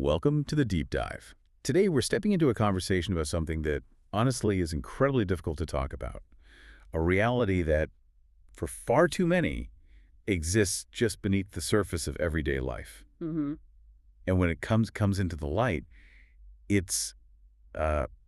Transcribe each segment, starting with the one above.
Welcome to the Deep Dive. Today we're stepping into a conversation about something that honestly is incredibly difficult to talk about. A reality that, for far too many, exists just beneath the surface of everyday life. Mm-hmm. And when it comes into the light, it's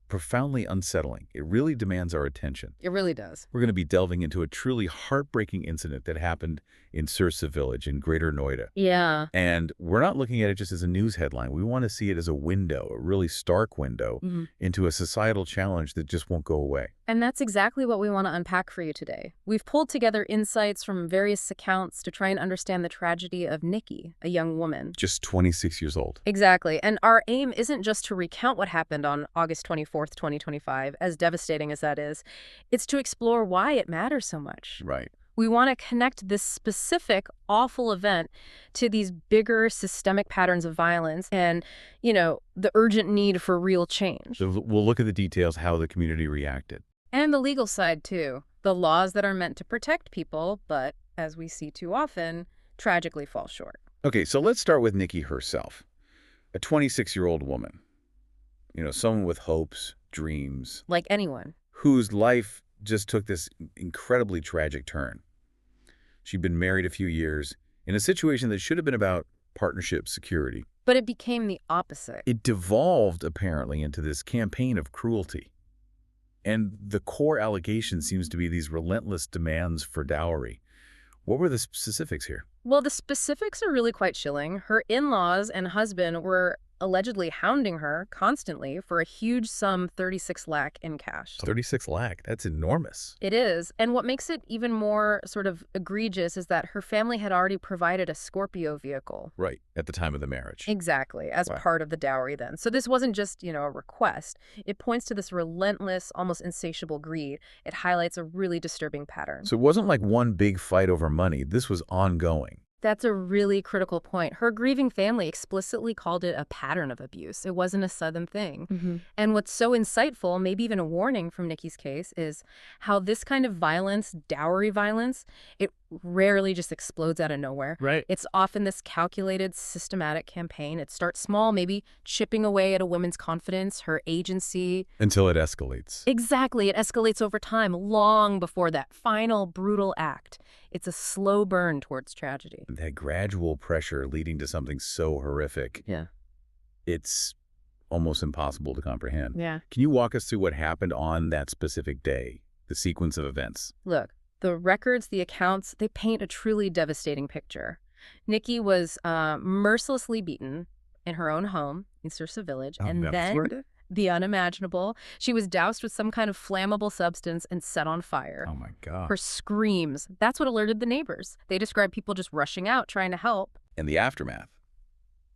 profoundly unsettling. It really demands our attention. It really does. We're going to be delving into a truly heartbreaking incident that happened in Sirsa village in Greater Noida. Yeah. And we're not looking at it just as a news headline. We want to see it as a window, a really stark window, into a societal challenge that just won't go away. And that's exactly what we want to unpack for you today. We've pulled together insights from various accounts to try and understand the tragedy of Nikki, a young woman. Just 26 years old. Exactly. And our aim isn't just to recount what happened on August 24th, 2025, as devastating as that is. It's to explore why it matters so much. Right. We want to connect this specific awful event to these bigger systemic patterns of violence and, the urgent need for real change. So we'll look at the details, how the community reacted. And the legal side, too. The laws that are meant to protect people, but, as we see too often, tragically fall short. Okay, so let's start with Nikki herself. A 26-year-old woman. Someone with hopes, dreams. Like anyone. Whose life just took this incredibly tragic turn. She'd been married a few years in a situation that should have been about partnership security. But it became the opposite. It devolved, apparently, into this campaign of cruelty. And the core allegation seems to be these relentless demands for dowry. What were the specifics here? Well, the specifics are really quite chilling. Her in-laws and husband were allegedly hounding her constantly for a huge sum, 36 lakh in cash. 36 lakh? That's enormous. It is. And what makes it even more sort of egregious is that her family had already provided a Scorpio vehicle. Right, at the time of the marriage. Exactly, as part of the dowry then. So this wasn't just, a request. It points to this relentless, almost insatiable greed. It highlights a really disturbing pattern. So it wasn't like one big fight over money. This was ongoing. That's a really critical point. Her grieving family explicitly called it a pattern of abuse. It wasn't a sudden thing. And what's so insightful, maybe even a warning from Nikki's case, is how this kind of violence, dowry violence, it rarely just explodes out of nowhere. Right. It's often this calculated, systematic campaign. It starts small, maybe chipping away at a woman's confidence, her agency. Until it escalates. Exactly. It escalates over time, long before that final brutal act. It's a slow burn towards tragedy. That gradual pressure leading to something so horrific. Yeah. It's almost impossible to comprehend. Yeah. Can you walk us through what happened on that specific day, the sequence of events? Look, the records, the accounts, they paint a truly devastating picture. Nikki was mercilessly beaten in her own home in Sirsa village. And then the unimaginable. She was doused with some kind of flammable substance and set on fire. Oh, my God. Her screams, that's what alerted the neighbors. They described people just rushing out, trying to help. In the aftermath,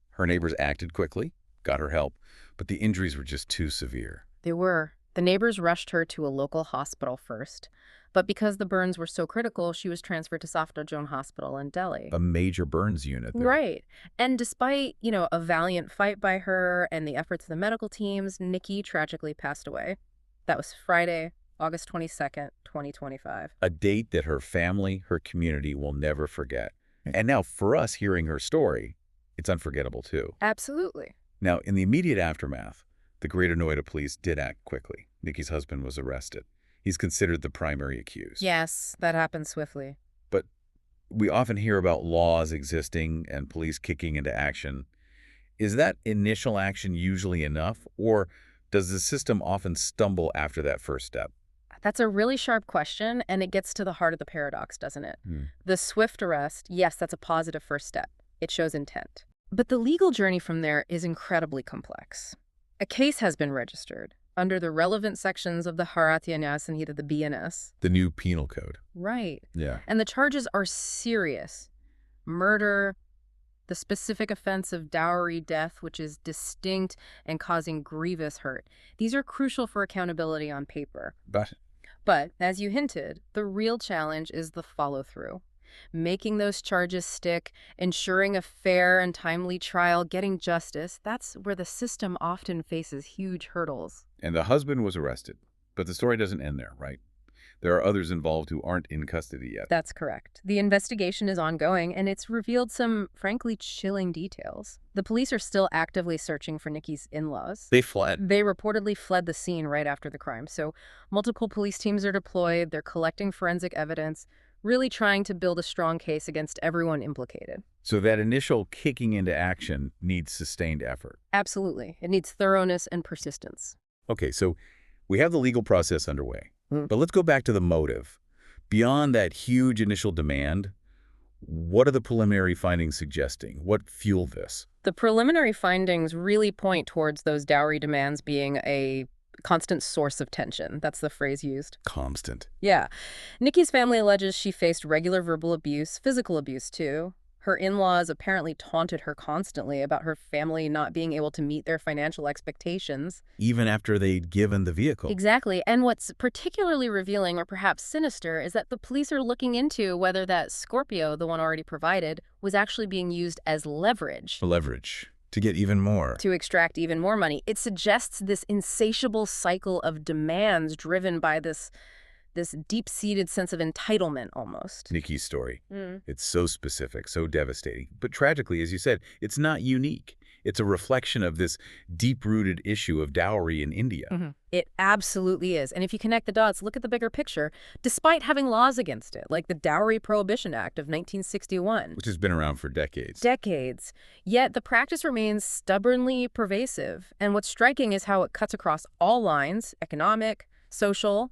her neighbors acted quickly, got her help, but the injuries were just too severe. They were. The neighbors rushed her to a local hospital first. But because the burns were so critical, she was transferred to Safdarjung Hospital in Delhi. A major burns unit. Right. And despite, a valiant fight by her and the efforts of the medical teams, Nikki tragically passed away. That was Friday, August 22nd, 2025. A date that her family, her community will never forget. And now for us hearing her story, it's unforgettable too. Absolutely. Now, in the immediate aftermath, the Greater Noida police did act quickly. Nikki's husband was arrested. He's considered the primary accused. Yes, that happened swiftly. But we often hear about laws existing and police kicking into action. Is that initial action usually enough, or does the system often stumble after that first step? That's a really sharp question, and it gets to the heart of the paradox, doesn't it? The swift arrest, yes, that's a positive first step. It shows intent. But the legal journey from there is incredibly complex. A case has been registered under the relevant sections of the Bharatiya Nyaya Sanhita, the BNS. The new penal code. Right. Yeah. And the charges are serious. Murder, the specific offense of dowry death, which is distinct and causing grievous hurt. These are crucial for accountability on paper. But, as you hinted, the real challenge is the follow-through. Making those charges stick, ensuring a fair and timely trial, getting justice, that's where the system often faces huge hurdles. And the husband was arrested. But the story doesn't end there, right? there are others involved who aren't in custody yet. That's correct. The investigation is ongoing, and it's revealed some, frankly, chilling details. The police are still actively searching for Nikki's in-laws. They fled. They reportedly fled the scene right after the crime, so multiple police teams are deployed, they're collecting forensic evidence, really trying to build a strong case against everyone implicated. So that initial kicking into action needs sustained effort. Absolutely. It needs thoroughness and persistence. Okay, so we have the legal process underway, but let's go back to the motive. Beyond that huge initial demand, what are the preliminary findings suggesting? What fueled this? The preliminary findings really point towards those dowry demands being a constant source of tension. That's the phrase used. Constant. Yeah. Nikki's family alleges she faced regular verbal abuse, physical abuse too. Her in-laws apparently taunted her constantly about her family not being able to meet their financial expectations. Even after they'd given the vehicle. Exactly. And what's particularly revealing, or perhaps sinister, is that the police are looking into whether that Scorpio, the one already provided, was actually being used as leverage. Leverage. To get even more. To extract even more money. It suggests this insatiable cycle of demands driven by this deep-seated sense of entitlement almost. Nikki's story. It's so specific, so devastating. But tragically, as you said, it's not unique. It's a reflection of this deep-rooted issue of dowry in India. It absolutely is. And if you connect the dots, look at the bigger picture. Despite having laws against it, like the Dowry Prohibition Act of 1961. Which has been around for decades. Decades. Yet the practice remains stubbornly pervasive. And what's striking is how it cuts across all lines, economic, social.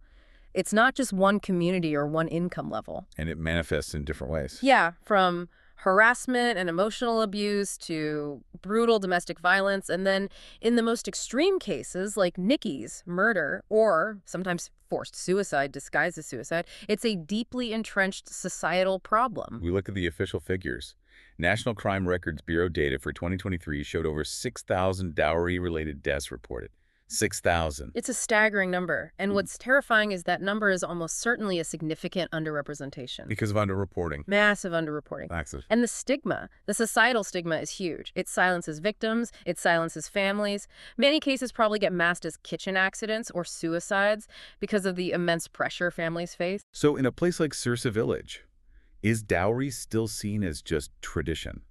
It's not just one community or one income level. And it manifests in different ways. Yeah, from harassment and emotional abuse to brutal domestic violence, and then in the most extreme cases, like Nikki's murder or sometimes forced suicide disguised as suicide, it's a deeply entrenched societal problem. We look at the official figures. National Crime Records Bureau data for 2023 showed over 6,000 dowry-related deaths reported. 6,000. It's a staggering number. And what's terrifying is that number is almost certainly a significant underrepresentation. Because of underreporting. Massive underreporting. Access. And the stigma, the societal stigma is huge. It silences victims. It silences families. Many cases probably get masked as kitchen accidents or suicides because of the immense pressure families face. So in a place like Sirsa village, is dowry still seen as just tradition?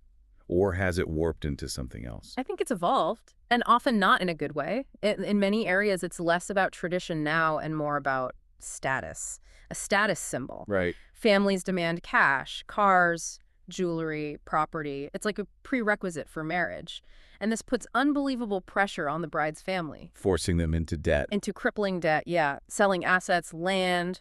Or has it warped into something else? I think it's evolved, and often not in a good way. In many areas, it's less about tradition now and more about status, a status symbol. Right. Families demand cash, cars, jewelry, property. It's like a prerequisite for marriage. And this puts unbelievable pressure on the bride's family. Forcing them into debt. Into crippling debt, yeah. Selling assets, land,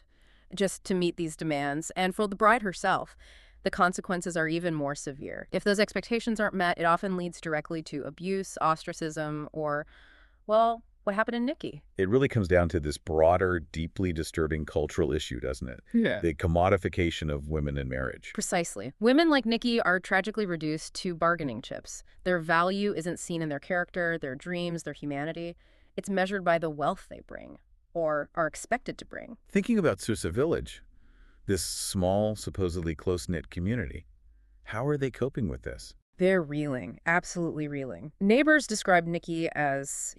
just to meet these demands. And for the bride herself, the consequences are even more severe. If those expectations aren't met, it often leads directly to abuse, ostracism, or, well, what happened to Nikki? It really comes down to this broader, deeply disturbing cultural issue, doesn't it? Yeah. The commodification of women in marriage. Precisely. Women like Nikki are tragically reduced to bargaining chips. Their value isn't seen in their character, their dreams, their humanity. It's measured by the wealth they bring, or are expected to bring. Thinking about Sirsa village, this small, supposedly close-knit community, how are they coping with this? They're reeling, absolutely reeling. Neighbors describe Nikki as,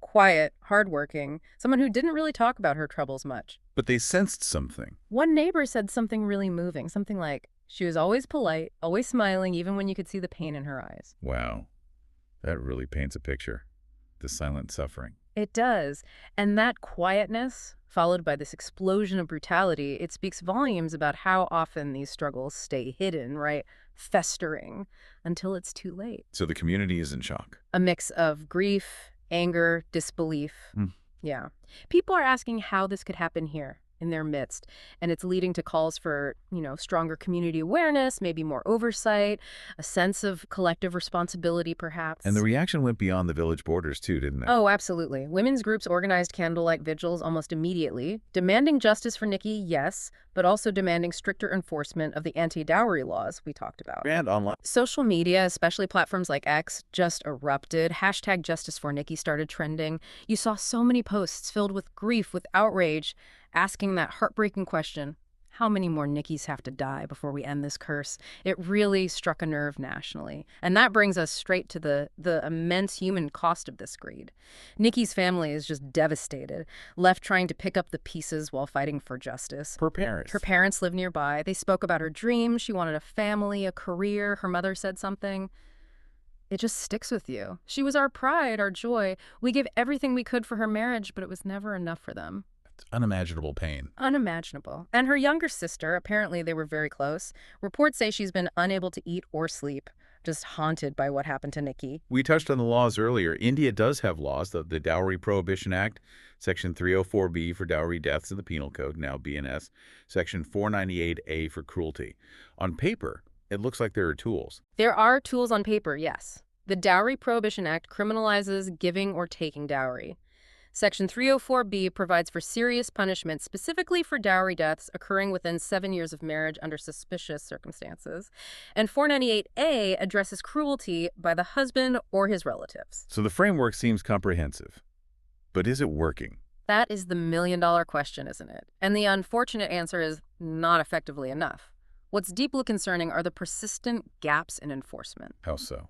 quiet, hardworking, someone who didn't really talk about her troubles much. But they sensed something. One neighbor said something really moving, something like, she was always polite, always smiling, even when you could see the pain in her eyes. Wow. That really paints a picture. The silent suffering. It does. And that quietness, followed by this explosion of brutality, it speaks volumes about how often these struggles stay hidden, right? Festering until it's too late. So the community is in shock. A mix of grief, anger, disbelief. Yeah. People are asking how this could happen here in their midst. And it's leading to calls for, stronger community awareness, maybe more oversight, a sense of collective responsibility, perhaps. And the reaction went beyond the village borders, too, didn't it? Oh, absolutely. Women's groups organized candlelight vigils almost immediately, demanding justice for Nikki, yes, but also demanding stricter enforcement of the anti-dowry laws we talked about. And online. Social media, especially platforms like X, just erupted. Hashtag Justice for Nikki started trending. You saw so many posts filled with grief, with outrage, asking that heartbreaking question, how many more Nikkis have to die before we end this curse? It really struck a nerve nationally. And that brings us straight to the immense human cost of this greed. Nikki's family is just devastated, left trying to pick up the pieces while fighting for justice. Her parents. Her parents live nearby. They spoke about her dreams. She wanted a family, a career. Her mother said something. It just sticks with you. She was our pride, our joy. We gave everything we could for her marriage, but it was never enough for them. It's unimaginable pain. Unimaginable. And her younger sister, apparently they were very close. Reports say she's been unable to eat or sleep, just haunted by what happened to Nikki. We touched on the laws earlier. India does have laws, the Dowry Prohibition Act, Section 304B for dowry deaths in the Penal Code, now BNS, Section 498A for cruelty. On paper, it looks like there are tools. There are tools on paper, yes. The Dowry Prohibition Act criminalizes giving or taking dowry. Section 304B provides for serious punishment specifically for dowry deaths occurring within 7 years of marriage under suspicious circumstances. And 498A addresses cruelty by the husband or his relatives. So the framework seems comprehensive. But is it working? That is the million-dollar question, isn't it? And the unfortunate answer is not effectively enough. What's deeply concerning are the persistent gaps in enforcement. How so?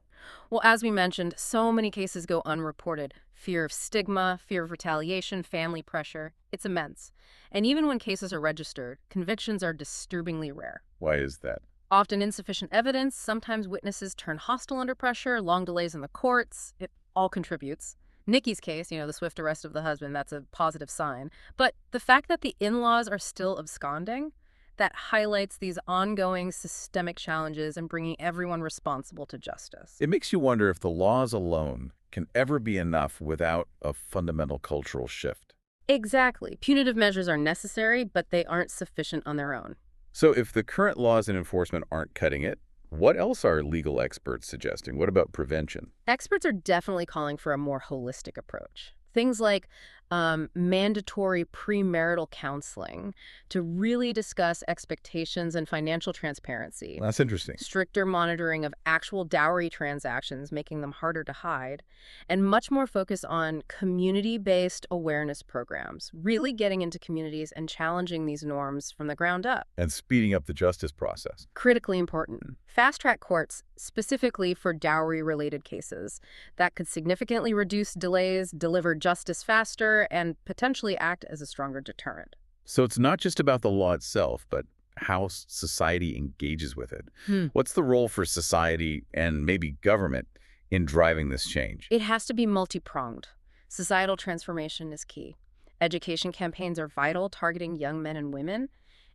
Well, as we mentioned, so many cases go unreported. Fear of stigma, fear of retaliation, family pressure. It's immense. And even when cases are registered, convictions are disturbingly rare. Why is that? Often insufficient evidence, sometimes witnesses turn hostile under pressure, long delays in the courts. It all contributes. Nikki's case, the swift arrest of the husband, that's a positive sign. But the fact that the in-laws are still absconding, that highlights these ongoing systemic challenges and bringing everyone responsible to justice. It makes you wonder if the laws alone can ever be enough without a fundamental cultural shift. Exactly. Punitive measures are necessary, but they aren't sufficient on their own. So if the current laws and enforcement aren't cutting it, what else are legal experts suggesting? What about prevention? Experts are definitely calling for a more holistic approach. Things like mandatory premarital counseling to really discuss expectations and financial transparency. That's interesting. Stricter monitoring of actual dowry transactions, making them harder to hide, and much more focus on community-based awareness programs, really getting into communities and challenging these norms from the ground up. And speeding up the justice process. Critically important. Fast-track courts, specifically for dowry-related cases, that could significantly reduce delays, deliver justice faster, and potentially act as a stronger deterrent. So it's not just about the law itself, but how society engages with it. What's the role for society and maybe government in driving this change? It has to be multi-pronged. Societal transformation is key. Education campaigns are vital, targeting young men and women,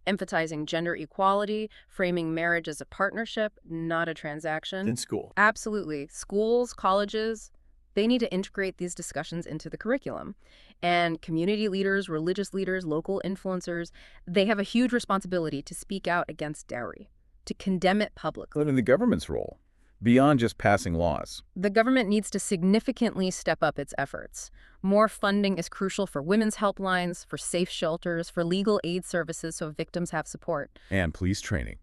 emphasizing gender equality, framing marriage as a partnership, not a transaction. In school. Absolutely. Schools, colleges, they need to integrate these discussions into the curriculum. And community leaders, religious leaders, local influencers, they have a huge responsibility to speak out against dowry, to condemn it publicly. But in the government's role, beyond just passing laws. The government needs to significantly step up its efforts. More funding is crucial for women's helplines, for safe shelters, for legal aid services so victims have support. And police training.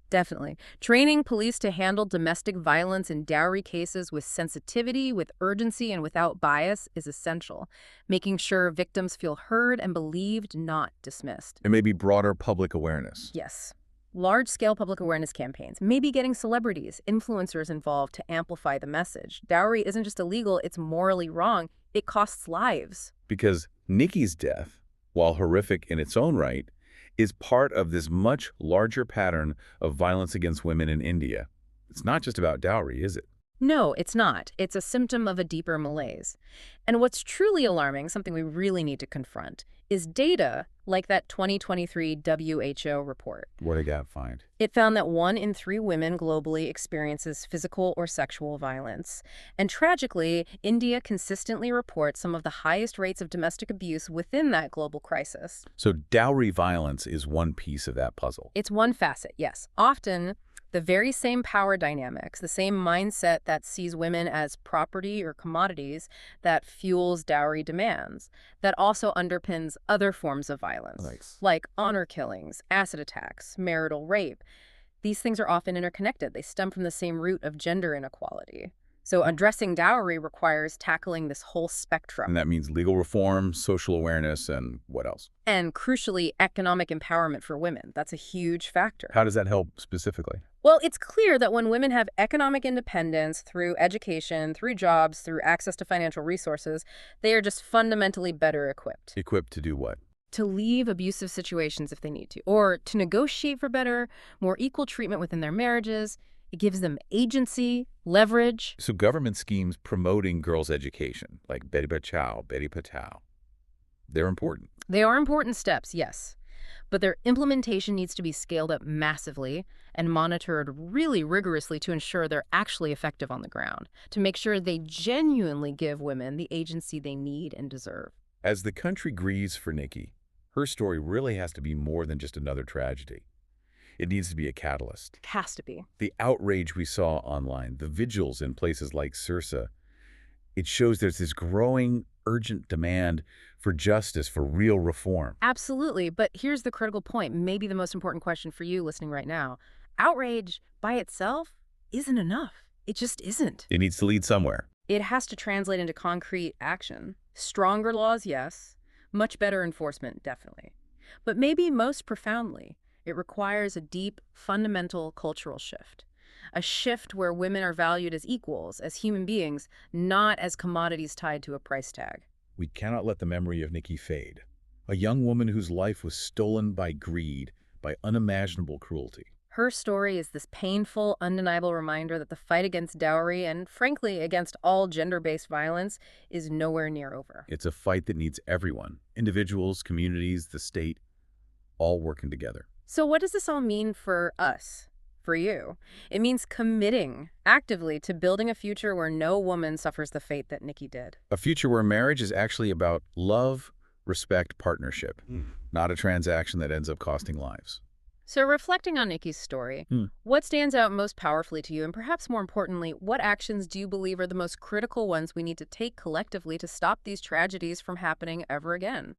Definitely. Training police to handle domestic violence and dowry cases with sensitivity, with urgency, and without bias is essential. Making sure victims feel heard and believed, not dismissed. And maybe broader public awareness. Yes. Large-scale public awareness campaigns, maybe getting celebrities, influencers involved to amplify the message. Dowry isn't just illegal, it's morally wrong. It costs lives. Because Nikki's death, while horrific in its own right, is part of this much larger pattern of violence against women in India. It's not just about dowry, is it? No, it's not. It's a symptom of a deeper malaise. And what's truly alarming, something we really need to confront, is data like that 2023 WHO report. What did that find? It found that 1 in 3 women globally experiences physical or sexual violence. And tragically, India consistently reports some of the highest rates of domestic abuse within that global crisis. So dowry violence is one piece of that puzzle. It's one facet, yes. Often, the very same power dynamics, the same mindset that sees women as property or commodities that fuels dowry demands, that also underpins other forms of violence, like honor killings, acid attacks, marital rape. These things are often interconnected. They stem from the same root of gender inequality. So addressing dowry requires tackling this whole spectrum. And that means legal reform, social awareness, and what else? And crucially, economic empowerment for women. That's a huge factor. How does that help specifically? Well, it's clear that when women have economic independence through education, through jobs, through access to financial resources, they are just fundamentally better equipped. Equipped to do what? To leave abusive situations if they need to, or to negotiate for better, more equal treatment within their marriages. It gives them agency, leverage. So government schemes promoting girls' education, like Beti Bachao, Beti Patao, they're important. They are important steps, yes, but their implementation needs to be scaled up massively and monitored really rigorously to ensure they're actually effective on the ground, to make sure they genuinely give women the agency they need and deserve. As the country grieves for Nikki, her story really has to be more than just another tragedy. It needs to be a catalyst. It has to be. The outrage we saw online, the vigils in places like Sirsa, it shows there's this growing, urgent demand for justice, for real reform. Absolutely, but here's the critical point, maybe the most important question for you listening right now. Outrage by itself isn't enough. It just isn't. It needs to lead somewhere. It has to translate into concrete action. Stronger laws, yes. Much better enforcement, definitely. But maybe most profoundly, it requires a deep, fundamental cultural shift. A shift where women are valued as equals, as human beings, not as commodities tied to a price tag. We cannot let the memory of Nikki fade. A young woman whose life was stolen by greed, by unimaginable cruelty. Her story is this painful, undeniable reminder that the fight against dowry and, frankly, against all gender-based violence is nowhere near over. It's a fight that needs everyone, individuals, communities, the state, all working together. So what does this all mean for us, for you? It means committing actively to building a future where no woman suffers the fate that Nikki did. A future where marriage is actually about love, respect, partnership, not a transaction that ends up costing lives. So reflecting on Nikki's story, what stands out most powerfully to you? And perhaps more importantly, what actions do you believe are the most critical ones we need to take collectively to stop these tragedies from happening ever again?